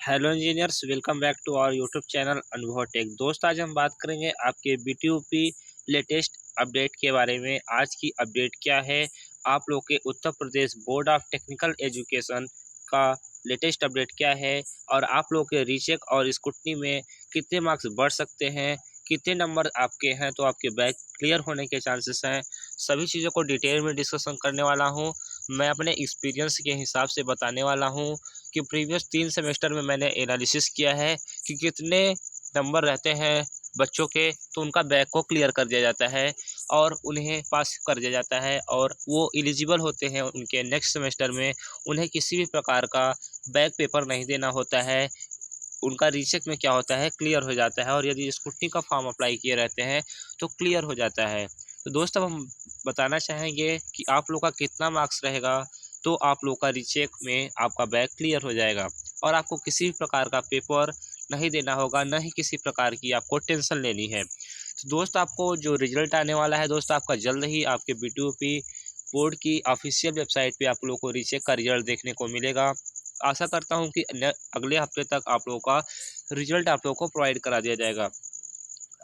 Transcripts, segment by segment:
Hello engineers, welcome back to our YouTube channel Anubhav tech. दोस्त, आज हम बात करेंगे आपके बीटीयूपी लेटेस्ट अपडेट के बारे में। आज की अपडेट क्या है? आप लोग के Uttar Pradesh board of technical education का लेटेस्ट अपडेट क्या है और आप लोग के रीचेक और स्क्रूटनी में कितने मार्क्स बढ़ सकते हैं, कितने नंबर आपके हैं तो आपके बैक क्लियर होने के चांसेस हैं, सभी चीज़ों को डिटेल में डिस्कशन करने वाला हूँ। मैं अपने एक्सपीरियंस के हिसाब से बताने वाला हूँ कि प्रीवियस 3 सेमेस्टर में मैंने एनालिसिस किया है कि कितने नंबर रहते हैं बच्चों के, तो उनका बैक को क्लियर कर दिया जाता है और उन्हें पास कर दिया जाता है और वो एलिजिबल होते हैं उनके नेक्स्ट सेमेस्टर में। उन्हें किसी भी प्रकार का बैक पेपर नहीं देना होता है। उनका रीचेक में क्या होता है, क्लियर हो जाता है और यदि स्क्रूटनी का फॉर्म अप्लाई किए रहते हैं तो क्लियर हो जाता है। तो दोस्त, अब हम बताना चाहेंगे कि आप लोग का कितना मार्क्स रहेगा तो आप लोग का रीचेक में आपका बैक क्लियर हो जाएगा और आपको किसी भी प्रकार का पेपर नहीं देना होगा, न ही किसी प्रकार की आपको टेंशन लेनी है। तो दोस्त, आपको जो रिजल्ट आने वाला है दोस्त, आपका जल्द ही आपके बीटीयूपी बोर्ड की ऑफिशियल वेबसाइट पे आप लोगों को रीचेक का रिजल्ट देखने को मिलेगा। आशा करता हूँ कि अगले हफ्ते तक आप लोगों का रिजल्ट आप लोगों को प्रोवाइड करा दिया जाएगा।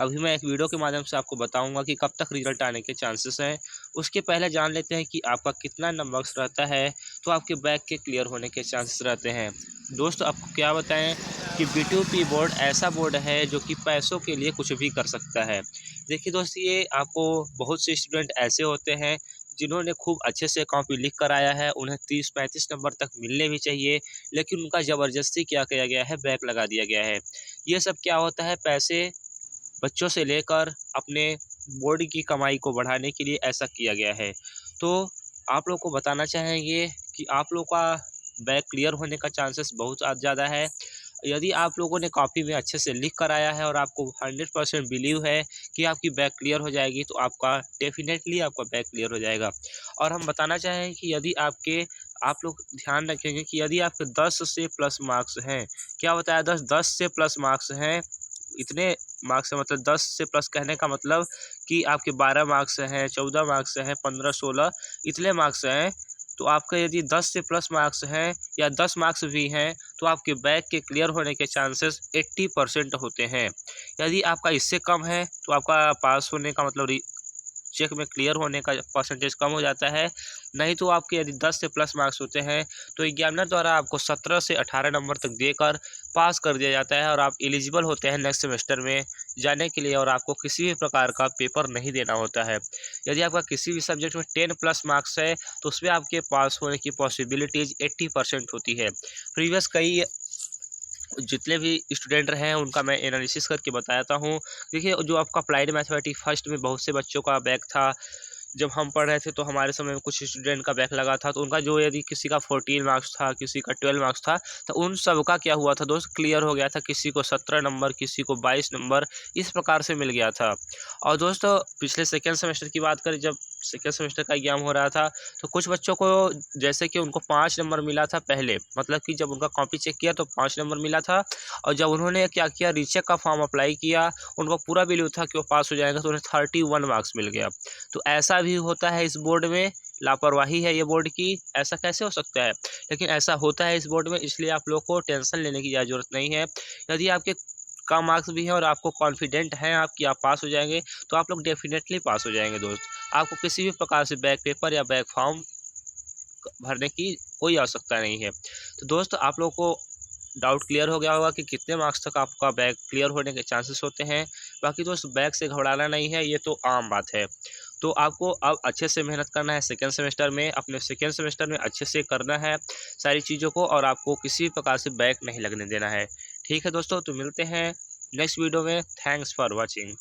अभी मैं एक वीडियो के माध्यम से आपको बताऊंगा कि कब तक रिजल्ट आने के चांसेस हैं। उसके पहले जान लेते हैं कि आपका कितना नंबर्स रहता है तो आपके बैक के क्लियर होने के चांसेस रहते हैं। दोस्तों, आपको क्या बताएं कि बीटीयूपी बोर्ड ऐसा बोर्ड है जो कि पैसों के लिए कुछ भी कर सकता है। देखिए दोस्त, ये आपको बहुत से स्टूडेंट ऐसे होते हैं जिन्होंने खूब अच्छे से कॉपी लिख कर आया है, उन्हें 30-35 नंबर तक मिलने भी चाहिए, लेकिन उनका ज़बरदस्ती क्या किया गया है, बैक लगा दिया गया है। ये सब क्या होता है, पैसे बच्चों से लेकर अपने बोर्ड की कमाई को बढ़ाने के लिए ऐसा किया गया है। तो आप लोग को बताना चाहेंगे कि आप लोग का बैक क्लियर होने का चांसेस बहुत ज़्यादा है। यदि आप लोगों ने कॉपी में अच्छे से लिख कर आया है और आपको 100% बिलीव है कि आपकी बैक क्लियर हो जाएगी तो आपका डेफिनेटली आपका बैक क्लियर हो जाएगा। और हम बताना चाहेंगे कि यदि आप लोग ध्यान रखेंगे कि यदि आपके 10 से प्लस मार्क्स हैं, क्या बताया, 10 से प्लस मार्क्स हैं, इतने मार्क्स है मतलब 10 से प्लस कहने का मतलब कि आपके 12 मार्क्स हैं, 14 मार्क्स हैं, 15-16 इतने मार्क्स हैं। तो आपका यदि 10 से प्लस मार्क्स हैं या 10 मार्क्स भी हैं तो आपके बैक के क्लियर होने के चांसेस 80% होते हैं। यदि आपका इससे कम है तो आपका पास होने का मतलब चेक में क्लियर होने का परसेंटेज कम हो जाता है। नहीं तो आपके यदि 10 से प्लस मार्क्स होते हैं तो एग्जामिनर द्वारा आपको 17 से 18 नंबर तक देकर पास कर दिया जाता है और आप एलिजिबल होते हैं नेक्स्ट सेमेस्टर में जाने के लिए और आपको किसी भी प्रकार का पेपर नहीं देना होता है। यदि आपका किसी भी सब्जेक्ट में 10 प्लस मार्क्स है तो उसमें आपके पास होने की पॉसिबिलिटीज़ 80% होती है। प्रीवियस कई जितने भी स्टूडेंट रहे हैं उनका मैं एनालिसिस करके बताता हूँ। देखिए, जो आपका अप्लाइड मैथमेटिक्स फर्स्ट में बहुत से बच्चों का बैक था। जब हम पढ़ रहे थे तो हमारे समय में कुछ स्टूडेंट का बैक लगा था, तो उनका जो यदि किसी का 14 मार्क्स था, किसी का 12 मार्क्स था, तो उन सब का क्या हुआ था दोस्त, क्लियर हो गया था। किसी को 17 नंबर, किसी को 22 नंबर, इस प्रकार से मिल गया था। और दोस्तों, पिछले सेकेंड सेमेस्टर की बात करें, जब सेकेंड सेमेस्टर का एग्जाम हो रहा था तो कुछ बच्चों को जैसे कि उनको 5 नंबर मिला था पहले, मतलब कि जब उनका कॉपी चेक किया तो 5 नंबर मिला था और जब उन्होंने क्या किया, रीचेक का फॉर्म अप्लाई किया, उनको पूरा बिलीव था कि वो पास हो जाएगा, तो उन्हें 31 मार्क्स मिल गया। तो ऐसा भी होता है इस बोर्ड में, लापरवाही है ये बोर्ड की, ऐसा कैसे हो सकता है? लेकिन ऐसा होता है इस बोर्ड में, इसलिए आप लोग को टेंशन लेने की ज़रूरत नहीं है। यदि आपके कम मार्क्स भी हैं और आपको कॉन्फिडेंट हैं आप कि आप पास हो जाएंगे तो आप लोग डेफिनेटली पास हो जाएंगे दोस्त। आपको किसी भी प्रकार से बैक पेपर या बैक फॉर्म भरने की कोई आवश्यकता नहीं है। तो दोस्त, आप लोग को डाउट क्लियर हो गया होगा कि कितने मार्क्स तक आपका बैक क्लियर होने के चांसेस होते हैं। बाकी दोस्त, बैक से घबराना नहीं है, ये तो आम बात है। तो आपको अब अच्छे से मेहनत करना है सेकेंड सेमेस्टर में, अपने सेकेंड सेमेस्टर में अच्छे से करना है सारी चीज़ों को और आपको किसी भी प्रकार से बैक नहीं लगने देना है। ठीक है दोस्तों, तो मिलते हैं नेक्स्ट वीडियो में। Thanks for watching.